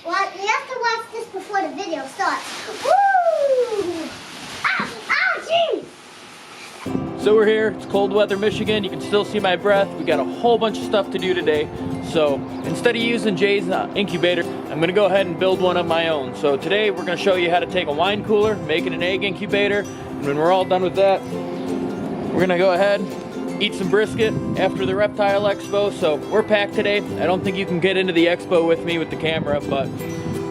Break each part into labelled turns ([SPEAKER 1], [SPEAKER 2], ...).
[SPEAKER 1] Well, you have to watch this before the video starts. Woo! Ow! Ow, jeez!
[SPEAKER 2] So we're here, it's cold weather Michigan, you can still see my breath. We got a whole bunch of stuff to do today. So instead of using Jay's incubator, I'm gonna go ahead and build one of my own. So today we're gonna show you how to take a wine cooler, make it an egg incubator, and when we're all done with that, we're gonna go ahead, eat some brisket after the reptile expo. So we're packed today. I don't think you can get into the expo with me with the camera, but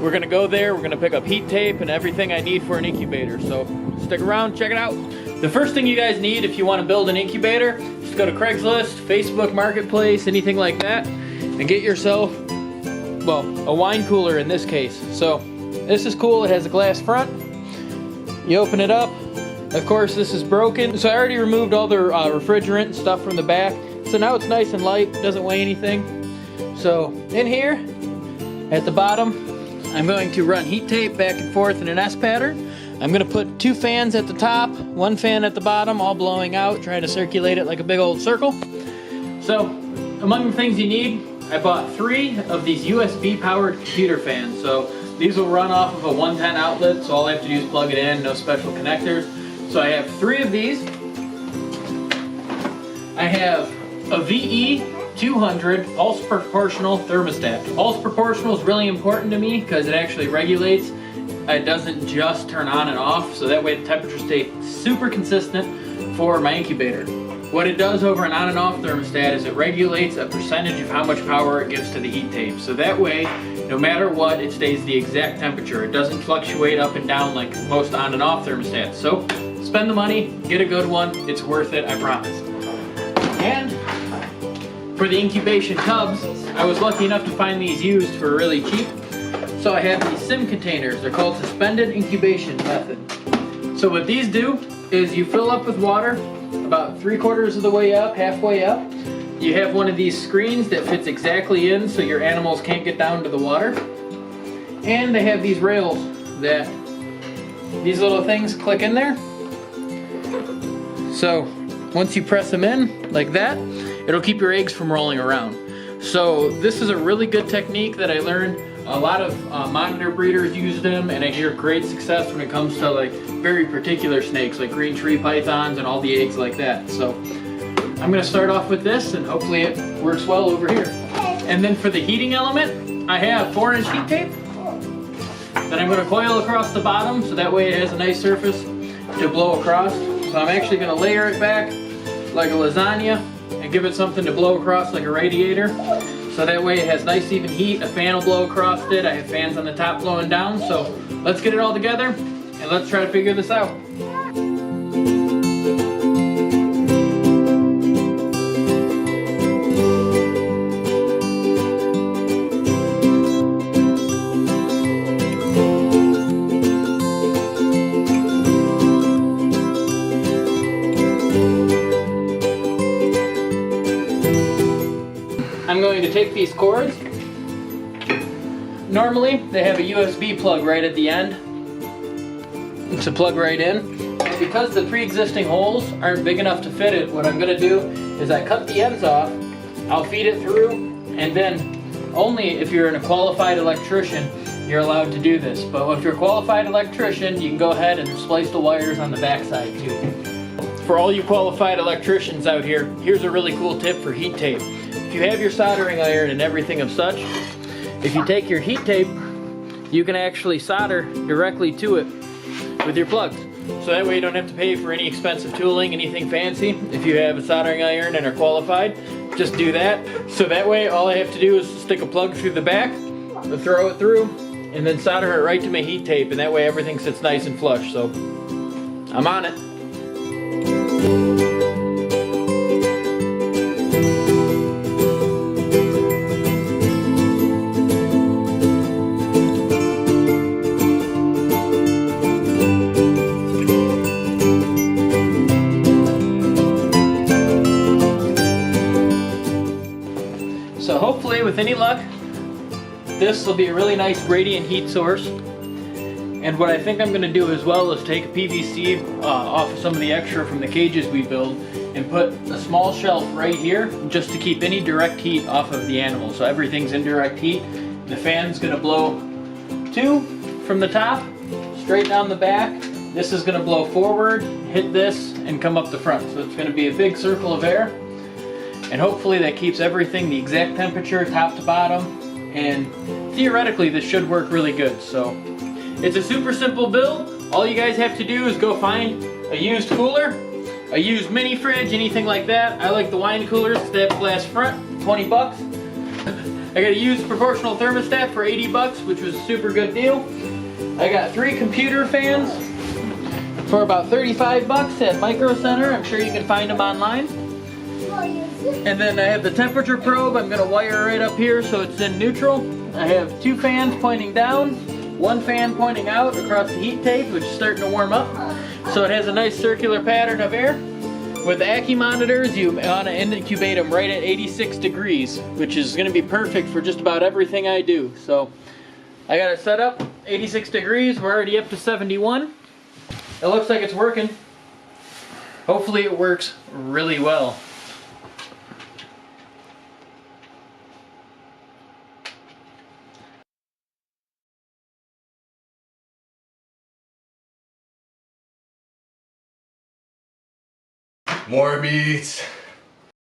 [SPEAKER 2] we're gonna go there, we're gonna pick up heat tape and everything I need for an incubator. So stick around, check it out. The first thing you guys need if you want to build an incubator is to go to Craigslist, Facebook Marketplace, anything like that, and get yourself, well, a wine cooler in this case. So this is cool, it has a glass front. You open it up. Of course, this is broken. So I already removed all the refrigerant and stuff from the back. So now it's nice and light, doesn't weigh anything. So in here, at the bottom, I'm going to run heat tape back and forth in an S pattern. I'm gonna put 2 fans at the top, 1 fan at the bottom, all blowing out, trying to circulate it like a big old circle. So, among the things you need, I bought 3 of these USB powered computer fans. So these will run off of a 110 outlet, so all I have to do is plug it in, no special connectors. So I have 3 of these. I have a VE 200 pulse proportional thermostat. Pulse proportional is really important to me because it actually regulates. It doesn't just turn on and off, so that way the temperature stays super consistent for my incubator. What it does over an on and off thermostat is it regulates a percentage of how much power it gives to the heat tape. So that way, no matter what, it stays the exact temperature. It doesn't fluctuate up and down like most on and off thermostats. So spend the money, get a good one, it's worth it, I promise. And for the incubation tubs, I was lucky enough to find these used for really cheap. So I have these SIM containers. They're called suspended incubation method. So what these do is you fill up with water about 3/4 of the way up, halfway up. You have one of these screens that fits exactly in so your animals can't get down to the water. And they have these rails that these little things click in there. So once you press them in like that, it'll keep your eggs from rolling around. So this is a really good technique that I learned. A lot of monitor breeders use them, and I hear great success when it comes to like very particular snakes like green tree pythons and all the eggs like that. So I'm gonna start off with this and hopefully it works well over here. And then for the heating element, I have 4-inch heat tape that I'm gonna coil across the bottom so that way it has a nice surface to blow across. So I'm actually gonna layer it back like a lasagna and give it something to blow across like a radiator. So that way it has nice even heat, a fan will blow across it, I have fans on the top blowing down. So let's get it all together and let's try to figure this out. I'm going to take these cords. Normally, they have a USB plug right at the end to plug right in. And because the pre-existing holes aren't big enough to fit it, what I'm going to do is I cut the ends off, I'll feed it through, and then only if you're a qualified electrician, you're allowed to do this. But if you're a qualified electrician, you can go ahead and splice the wires on the backside too. For all you qualified electricians out here, here's a really cool tip for heat tape. If you have your soldering iron and everything of such, if you take your heat tape, you can actually solder directly to it with your plugs. So that way you don't have to pay for any expensive tooling, anything fancy. If you have a soldering iron and are qualified, just do that. So that way all I have to do is stick a plug through the back, throw it through, and then solder it right to my heat tape, and that way everything sits nice and flush. So I'm on it. So hopefully, with any luck, this will be a really nice radiant heat source. And what I think I'm going to do as well is take a PVC off of some of the extra from the cages we build and put a small shelf right here just to keep any direct heat off of the animal. So everything's in direct heat. The fan's going to blow two from the top, straight down the back. This is going to blow forward, hit this, and come up the front. So it's going to be a big circle of air. And hopefully that keeps everything the exact temperature, top to bottom. And theoretically, this should work really good. So it's a super simple build. All you guys have to do is go find a used cooler, a used mini fridge, anything like that. I like the wine coolers because they have a glass front, 20 bucks. I got a used proportional thermostat for 80 bucks, which was a super good deal. I got 3 computer fans for about 35 bucks at Micro Center. I'm sure you can find them online. And then I have the temperature probe. I'm gonna wire right up here so it's in neutral. I have 2 fans pointing down, 1 fan pointing out across the heat tape, which is starting to warm up. So it has a nice circular pattern of air. With the Accu monitors, you want to incubate them right at 86 degrees, which is going to be perfect for just about everything I do. So I got it set up, 86 degrees, we're already up to 71. It looks like it's working. Hopefully it works really well.
[SPEAKER 3] More meat.